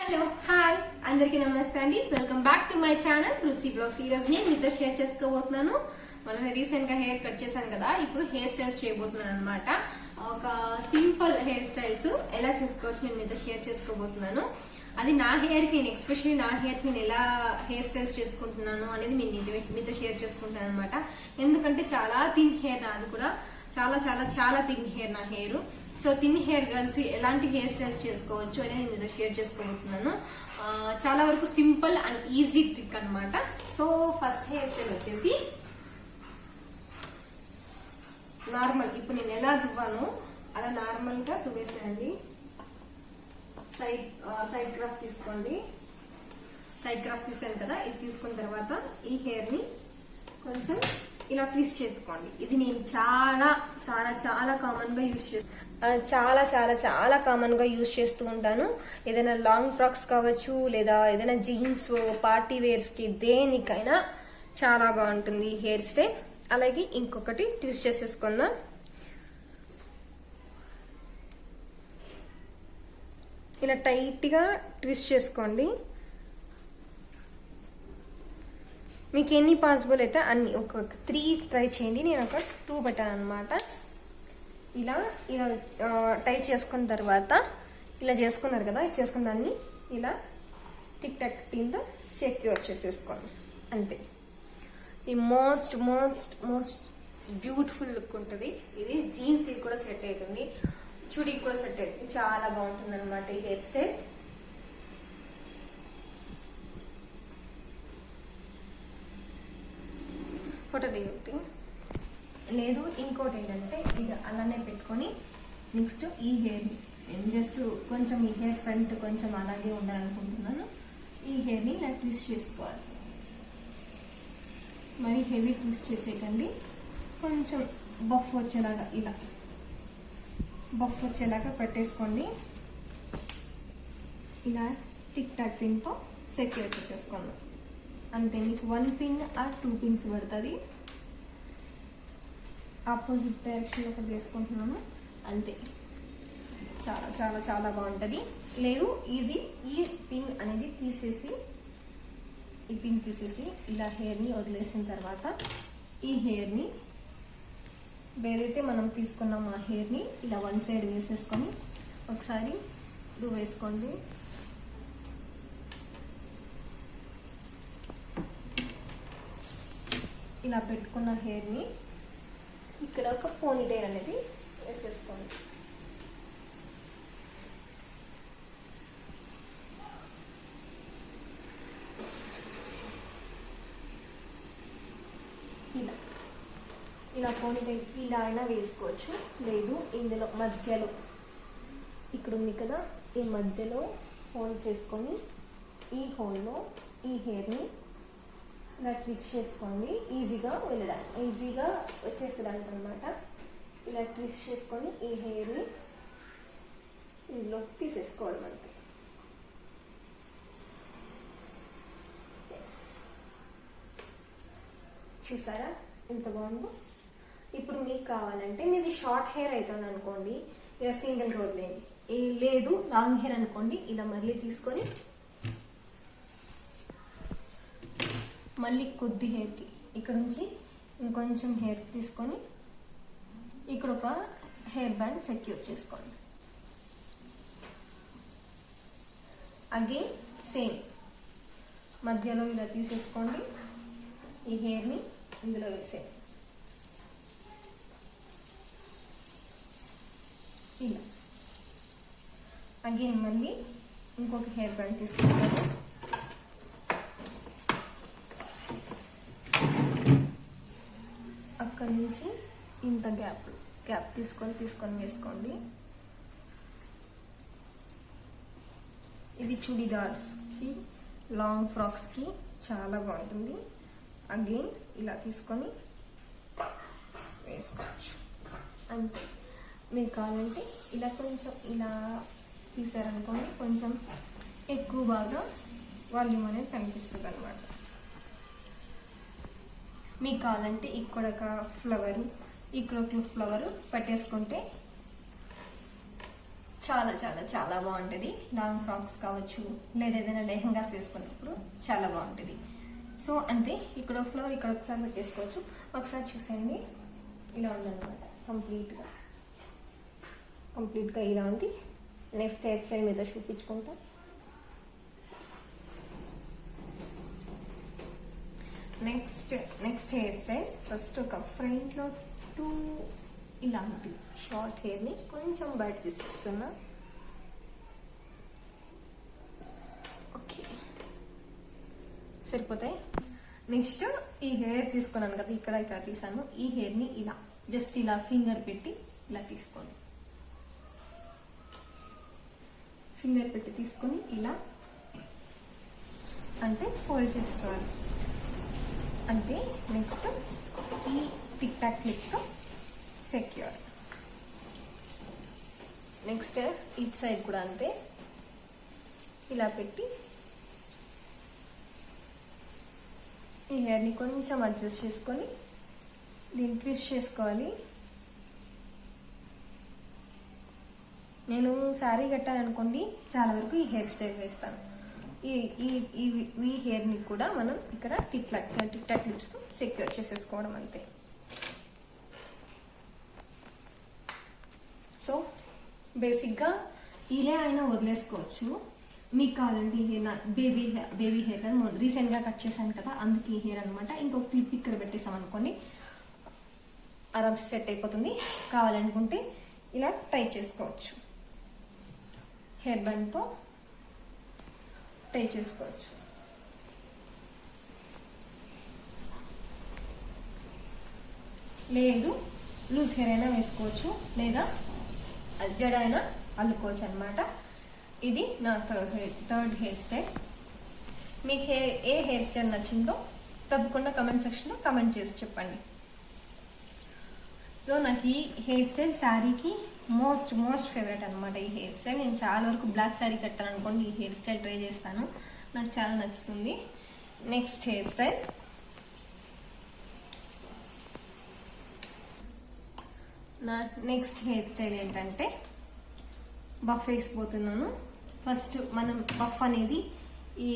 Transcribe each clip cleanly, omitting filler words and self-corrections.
Hello hi అందరికీ నమస్తే అండి. Welcome back to my channel రుచి బ్లాగ్స్. ఈ రోజు నేను మీతో షేర్ చేసుకోబోతున్నాను. మనం రీసెంట్ గా హెయిర్ కట్ చేశాను కదా, ఇప్పుడు హెయిర్ స్టైల్స్ చేయబోతున్నాను అనమాట. ఒక సింపుల్ హెయిర్ స్టైల్స్ ఎలా చేసుకోవచ్చు నేను మీతో షేర్ చేసుకోబోతున్నాను. అది నా హెయిర్ కి, ఎస్పెషల్లీ నా హెయిర్ కి నేను ఎలా హెయిర్ స్టైల్స్ చేసుకుంటున్నాను అనేది మీతో షేర్ చేసుకుంటాను అనమాట. ఎందుకంటే చాలా థిన్ హెయిర్ నాది కూడా, చాలా చాలా చాలా థిన్ హెయిర్ నా hair. So thin hair girls ఎలాంటి హెయిర్ స్టైల్స్ చేసుకోవచ్చు అనేది నేను మీతో షేర్ చేసుకోబోతున్నాను. చాలా వరకు సింపుల్ అండ్ ఈజీ ట్రిక్ అనమాట. సో ఫస్ట్ హెయిర్ స్టైల్ వచ్చేసి నార్మల్, ఇప్పుడు నేను ఎలా దువ్వాను అలా నార్మల్ గా దువ్వేసేయండి. సైడ్ క్రాఫ్ తీసుకోండి. సైడ్ క్రాఫ్ తీసాను కదా, ఇది తీసుకున్న తర్వాత ఈ హెయిర్ ని కొంచెం ఇలా ట్విస్ట్ చేసుకోండి. ఇది నేను చాలా చాలా చాలా కామన్ గా యూజ్ చేస్తూ ఉంటాను. ఏదైనా లాంగ్ ఫ్రాక్స్ కావచ్చు, లేదా ఏదైనా జీన్స్, పార్టీ వేర్స్ కి, దేనికైనా చాలా బాగుంటుంది హెయిర్ స్టైల్. అలాగే ఇంకొకటి ట్విస్ట్ చేసేసుకుందాం. ఇలా టైట్ గా ట్విస్ట్ చేసుకోండి. మీకు ఎన్ని పాసిబుల్ అయితే అన్ని, ఒక 3 ట్రై చేయండి. నేను ఒక 2 పెట్టాను అనమాట. ఇలా ఇలా టై చేసుకున్న తర్వాత ఇలా చేసుకున్నారు కదా, చేసుకున్న దాన్ని ఇలా టిక్ టాక్ టీన్తో సెక్యూర్ చేసేసుకోండి. అంతే. ఈ most most most beautiful look ఉంటుంది. ఇది జీన్స్ కూడా సెట్ అవుతుంది, చుడీకి కూడా సెట్ అవుతుంది. చాలా బాగుంటుంది అనమాట ఈ హెయిర్ స్టైల్. ఫోటో దిగుంటే లేదు. ఇంకోటి ఏంటంటే ఇది అలానే పెట్టుకొని నెక్స్ట్ ఈ హెయిర్ని నేను జస్ట్ కొంచెం ఈ హెయిర్ ఫ్రంట్ కొంచెం అలాగే ఉండాలనుకుంటున్నాను. ఈ హెయిర్ని ఇలా ట్విస్ట్ చేసుకోవాలి. మరి హెవీ ట్విస్ట్ చేసేయకండి, కొంచెం బఫ్ వచ్చేలాగా ఇలా బఫ్ వచ్చేలాగా పెట్టేసుకోండి. ఇలా టిక్ టాక్ పిన్తో సెక్యూర్ చేసేసుకోండి. అంతే. మీకు 1 పిన్ ఆర్ 2 పిన్స్ పడుతుంది. ఆపోజిట్ డైరెక్షన్లో ఒకటి వేసుకుంటున్నాను. అంతే. చాలా చాలా చాలా బాగుంటుంది. లేదు ఇది ఈ పిన్ అనేది తీసేసి, ఈ పిన్ తీసేసి ఇలా హెయిర్ని వదిలేసిన తర్వాత ఈ హెయిర్ని ఏదైతే మనం తీసుకున్నాం ఆ హెయిర్ని ఇలా వన్ సైడ్ వేసేసుకొని ఒకసారి వేసుకోండి. ఇలా పెట్టుకున్న హెయిర్ని ఇక్కడ ఒక పోనీటైల్ అనేది వేసేసుకోండి. ఇలా ఇలా పోనీటైల్ ఇలా అయినా వేసుకోవచ్చు. లేదు ఇందులో మధ్యలో ఇక్కడ ఉంది కదా, ఈ మధ్యలో హోల్ చేసుకొని ఈ హోల్లో ఈ హెయిర్ని ఇలా ట్విస్ట్ చేసుకోండి. ఈజీగా వచ్చేసేదానికి అనమాట. ఇలా ట్విస్ట్ చేసుకొని ఈ హెయిర్ని ఇందులో తీసేసుకోవడం అంతే. చూసారా ఎంత బాగుందో. ఇప్పుడు మీకు కావాలంటే మీది షార్ట్ హెయిర్ అవుతుంది అనుకోండి, ఇలా సింగిల్గా వదిలేయండి. లేదు లాంగ్ హెయిర్ అనుకోండి, ఇలా మళ్ళీ తీసుకొని మళ్ళీ కొద్ది హెయిర్కి ఇక్కడ నుంచి ఇంకొంచెం హెయిర్ తీసుకొని ఇక్కడ ఒక హెయిర్ బ్యాండ్ సెక్యూర్ చేసుకోండి. అగైన్ సేమ్ మధ్యలో ఇలా తీసేసుకోండి. ఈ హెయిర్ని ఇందులో వేసేయండి. ఇలా అగైన్ మళ్ళీ ఇంకొక హెయిర్ బ్యాండ్ తీసుకుంటారు. అక్కడి నుంచి ఇంత గ్యాప్ తీసుకొని వేసుకోండి. ఇది చుడీదార్స్కి, లాంగ్ ఫ్రాక్స్కి చాలా బాగుంటుంది. అగైన్ ఇలా తీసుకొని వేసుకోవచ్చు. అంతే. మీకు కావాలంటే ఇలా కొంచెం ఇలా తీసారనుకోండి, కొంచెం ఎక్కువ బాగా వాల్యూమ్ అనేది కనిపిస్తుంది అనమాట. మీకు కావాలంటే ఇక్కడ ఒక ఫ్లవర్, ఇక్కడ ఒక ఫ్లవర్ పెట్టేసుకుంటే చాలా చాలా చాలా బాగుంటుంది. లాంగ్ ఫ్రాక్స్ కావచ్చు, లేదా ఏదైనా లెహంగాస్ వేసుకున్నప్పుడు చాలా బాగుంటుంది. సో అంతే, ఇక్కడ ఒక ఫ్లవర్ ఇక్కడ ఒక ఫ్లవర్ పెట్టేసుకోవచ్చు. ఒకసారి చూసేయండి, ఇలా ఉందన్నమాట కంప్లీట్గా ఇలా ఉంది. నెక్స్ట్ హెయిర్ స్టైల్ మీద చూపించుకుంటా. నెక్స్ట్ హెయిర్ స్టైల్ ఫస్ట్ ఒక ఫ్రంట్లో ఇలాంటి షార్ట్ హెయిర్ని కొంచెం బయట తీసిస్తున్నా. ఓకే, సరిపోతాయి. నెక్స్ట్ ఈ హెయిర్ తీసుకున్నాను కదా, ఇక్కడ తీసాను. ఈ హెయిర్ని ఇలా జస్ట్ ఇలా ఫింగర్ పెట్టి ఇలా తీసుకోండి. ఫింగర్ పెట్టి తీసుకొని ఇలా అంటే ఫోల్డ్ చేసుకోవాలి అంతే. నెక్స్ట్ ఈ టిక్ టాక్ క్లిప్తో సెక్యూర్. నెక్స్ట్ ఇట్ సైడ్ కూడా అంతే, ఇలా పెట్టి ఈ హెయిర్ని కొంచెం అడ్జస్ట్ చేసుకొని దీన్ని ట్విస్ట్ చేసుకోవాలి. నేను శారీ కట్టాలనుకోండి చాలా వరకు ఈ హెయిర్ స్టైల్ వేస్తాను. ఈ హెయిర్ని కూడా మనం ఇక్కడ టిక్ టాక్ క్లిప్స్తో సెక్యూర్ చేసేసుకోవడం అంతే. సో బేసిక్గా ఇలా అయినా వదిలేసుకోవచ్చు. మీకు కావాలంటే ఈ హెయిర్ బేబీ హెయిర్ కదా, రీసెంట్గా కట్ చేశాను కదా, అందుకే ఈ హెయిర్ అనమాట. ఇంకొక క్లిప్ ఇక్కడ పెట్టేసాం అనుకోండి, ఆరామ్స్ సెట్ అయిపోతుంది. కావాలనుకుంటే ఇలా టై చేసుకోవచ్చు, హెయిర్ బ్యాండ్తో టై చేసుకోవచ్చు. లేదు లూజ్ హెయిర్ అయినా వేసుకోవచ్చు, లేదా జడ అయినా అల్లుకోవచ్చు అనమాట. ఇది నా థర్డ్ హెయిర్ స్టైల్. మీకు ఏ హెయిర్ స్టైల్ నచ్చిందో తప్పకుండా కమెంట్ సెక్షన్లో కమెంట్ చేసి చెప్పండి. సో నాకు ఈ హెయిర్ స్టైల్ శారీకి మోస్ట్ ఫేవరెట్ అనమాట. ఈ హెయిర్ స్టైల్ నేను చాలా వరకు బ్లాక్ శారీ కట్టాను అనుకోండి, ఈ హెయిర్ స్టైల్ ట్రై చేస్తాను, నాకు చాలా నచ్చుతుంది. నెక్స్ట్ హెయిర్ స్టైల్ ఏంటంటే బఫ్ వేసిపోతున్నాను. ఫస్ట్ మనం బఫ్ అనేది ఈ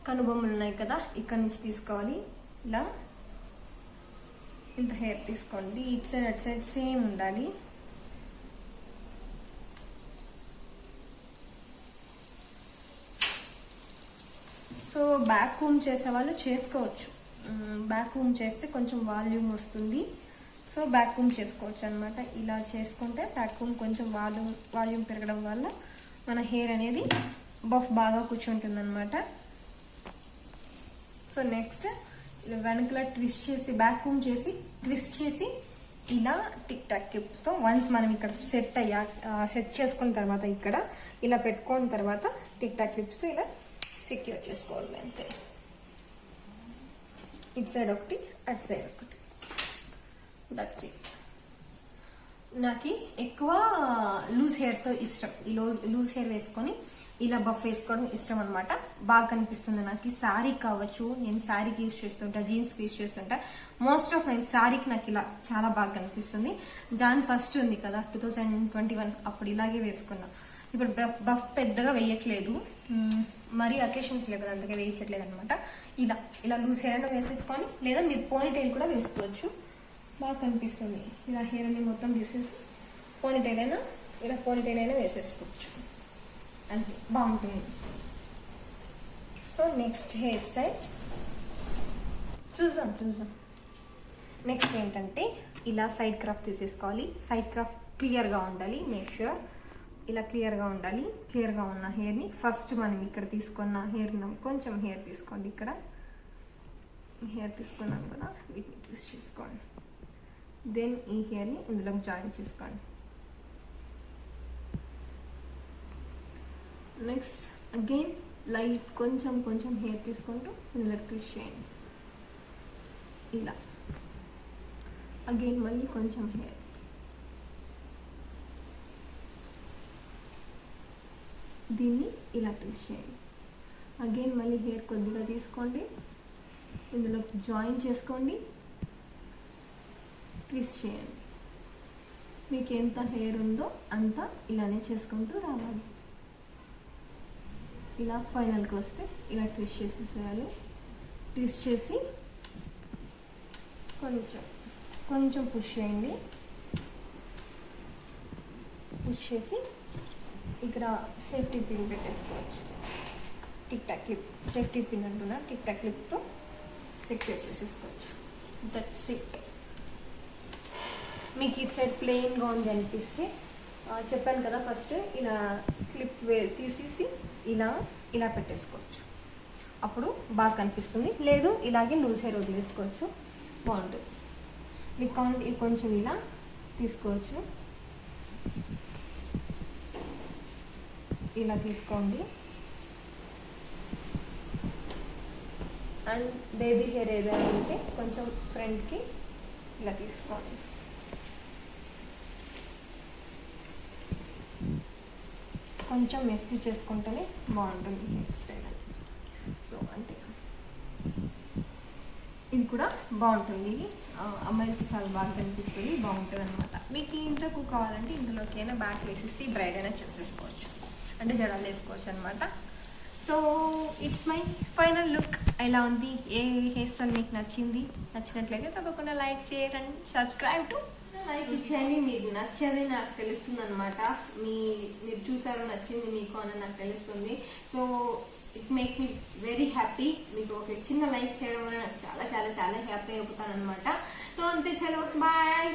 కనుబొమ్మలు ఉన్నాయి కదా, ఇక్కడ నుంచి తీసుకోవాలి. ఇలా ఇంత హెయిర్ తీసుకోండి, ఇటు సైడ్ అటు సైడ్ సేమ్ ఉండాలి. సో బ్యాక్ కూమ్ చేసే వాళ్ళు చేసుకోవచ్చు, బ్యాక్ కూమ్ చేస్తే కొంచెం వాల్యూమ్ వస్తుంది. సో బ్యాక్ కూమ్ చేసుకోవచ్చు అనమాట. ఇలా చేసుకుంటే బ్యాక్ కూమ్ కొంచెం వాల్యూమ్ పెరగడం వల్ల మన హెయిర్ అనేది బఫ్ బాగా కూర్చుంటుంది అనమాట. సో నెక్స్ట్ ఇలా వెనకలా ట్విస్ట్ చేసి బ్యాక్ కూమ్ చేసి ట్విస్ట్ చేసి ఇలా టిక్ టాక్ క్లిప్స్తో వన్స్ మనం ఇక్కడ సెట్ చేసుకున్న తర్వాత ఇక్కడ ఇలా పెట్టుకున్న తర్వాత టిక్ టాక్ క్లిప్స్తో ఇలా సెక్యూర్ చేసుకోవాలి అంతే. ఇటు సైడ్ ఒకటి అటు సైడ్ ఒకటి, దట్స్ ఇట్. నాకు ఎక్కువ లూజ్ హెయిర్తో ఇష్టం. ఈ లూజ్ హెయిర్ వేసుకొని ఇలా బఫ్ వేసుకోవడం ఇష్టం అనమాట. బాగా కనిపిస్తుంది నాకు. శారీ కావచ్చు, నేను శారీకి యూజ్ చేస్తుంటా, జీన్స్కి యూజ్ చేస్తుంటా. మోస్ట్ ఆఫ్ నేను శారీకి నాకు ఇలా చాలా బాగా కనిపిస్తుంది. Jan 1 ఉంది కదా 2021, అప్పుడు ఇలాగే వేసుకున్నా. ఇప్పుడు బఫ్ పెద్దగా వేయట్లేదు, మరీ అకేషన్స్ లేవు కదా, అందుకే వేయించట్లేదు అనమాట. ఇలా లూజ్ హెయిర్ అయినా వేసేసుకొని, లేదా మీరు పోనీటైల్ కూడా వేసుకోవచ్చు, బాగా కనిపిస్తుంది. ఇలా హెయిర్ అన్ని మొత్తం తీసేసి పోనీటైల్ అయినా వేసేసుకోవచ్చు, అంతే బాగుంటుంది. సో నెక్స్ట్ హెయిర్ స్టైల్ చూద్దాం. నెక్స్ట్ ఏంటంటే ఇలా సైడ్ క్రాఫ్ తీసేసుకోవాలి. సైడ్ క్రాఫ్ క్లియర్గా ఉండాలి, మేక్ ష్యూర్ ఇలా క్లియర్గా ఉండాలి. క్లియర్గా ఉన్న హెయిర్ని ఫస్ట్ మనం ఇక్కడ తీసుకున్న హెయిర్ కొంచెం హెయిర్ తీసుకోండి. ఇక్కడ హెయిర్ తీసుకున్నాం కదా, వీటిని ట్విస్ట్ చేసుకోండి. దెన్ ఈ హెయిర్ని ఇందులోకి జాయిన్ చేసుకోండి. నెక్స్ట్ అగైన్ లైట్ కొంచెం హెయిర్ తీసుకుంటూ ఇందులోకి ట్విస్ట్ చేయండి. ఇలా అగైన్ మళ్ళీ కొంచెం హెయిర్, దీన్ని ఇలా ట్విస్ట్ చేయండి. అగైన్ మళ్ళీ హెయిర్ కొద్దిగా తీసుకోండి, ఇందులోకి జాయిన్ చేసుకోండి, ట్విస్ట్ చేయండి. మీకు ఎంత హెయిర్ ఉందో అంతా ఇలానే చేసుకుంటూ రావాలి. ఇలా ఫైనల్కి వస్తే ఇలా ట్విస్ట్ చేసేసేయాలి. ట్విస్ట్ చేసి కొంచెం పుష్ చేయండి. పుష్ చేసి ఇక్కడ సేఫ్టీ పిన్ పెట్టేసుకోవచ్చు. Tick talk clip, safety pin అంటున్నా, టిక్ టాక్ క్లిప్తో సెక్యూర్ చేసేసుకోవచ్చు. That's it. మీకు ఇటు సైడ్ ప్లెయిన్గా ఉంది అనిపిస్తే చెప్పాను కదా ఫస్ట్, ఇలా క్లిప్ తీసేసి ఇలా పెట్టేసుకోవచ్చు. అప్పుడు బాగా కనిపిస్తుంది. లేదు ఇలాగే లూజ్ హెయిర్ వదిలేసుకోవచ్చు, బాగుంటుంది. మీకు కావాలి కొంచెం ఇలా తీసుకోవచ్చు. ఇలా తీసుకోండి. అండ్ బేబీ హెయిర్ ఏదైనా ఉంటే కొంచెం ఫ్రంట్కి ఇలా తీసుకోండి. కొంచెం మెస్సీ చేసుకుంటేనే బాగుంటుంది హెయిర్ స్టైల్. సో అంతే, ఇది కూడా బాగుంటుంది. అమ్మాయిలకి చాలా బాగా కనిపిస్తుంది, బాగుంటుంది అనమాట. మీకు ఇంట్లోకి కావాలంటే ఇందులోకైనా బ్యాక్ వేసేసి బ్రైడ్ అయినా చేసేసుకోవచ్చు, అంటే జడాలు వేసుకోవచ్చు అనమాట. So it's my final look. ఎలా ఉంది? ఏ హెయిర్ స్టైల్ మీకు నచ్చినట్లయితే తప్పకుండా లైక్ చేయండి, సబ్స్క్రైబ్ టు లైక్ ఇచ్చేయండి. మీకు నచ్చేది నాకు తెలుస్తుంది అనమాట. మీరు చూసారు, నచ్చింది మీకు అని నాకు తెలుస్తుంది. So it make me very happy. మీకు ఒక చిన్న లైక్ చేయడం వల్ల నాకు చాలా చాలా చాలా హ్యాపీ అయిపోతాను అనమాట. సో అంతే, చలో బాయ్.